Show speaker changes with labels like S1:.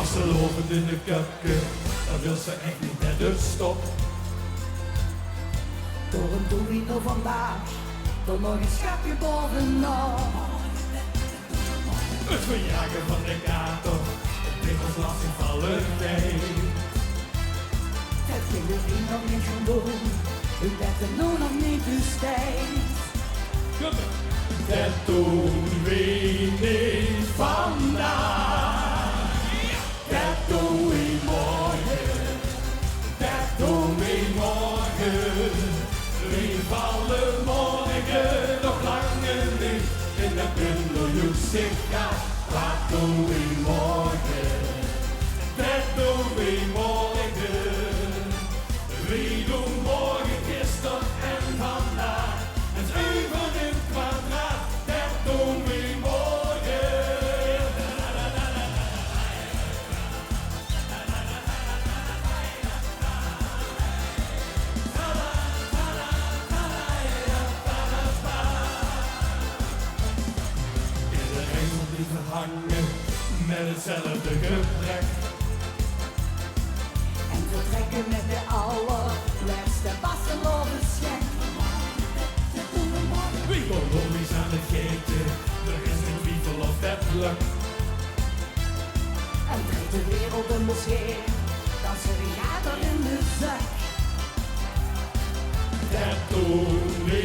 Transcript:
S1: Als ze lopend in de keuken, dan wil ze echt niet naar de stop.
S2: Door een domino vandaag, door nog een schapje bovenop.
S1: Het verjagen van de kater, het brengt ons lastig vallen mee.
S2: Het ging de vriend nog niet gaan doen, u bent er nu nog niet dus tijd.
S1: Dat doen we niet vandaag, dat doen we morgen, dat doen we morgen. We vallen morgen nog langer niet in de bundeljoeksigga. Wat doen we morgen, dat doen we morgen. We doen morgen, gisteren en vandaag. Het uren in het kwadraat, dat doen we morgen. Iedereen moet liever hangen met hetzelfde gebrek.
S2: En vertrekken met de allerlaatste bassenlovenschek.
S1: Wie is aan het geten, er is geen twijfel of dat lukt.
S2: En trekt de wereld een bescheer, dan zit de gaten in de zak.
S1: Dat doen we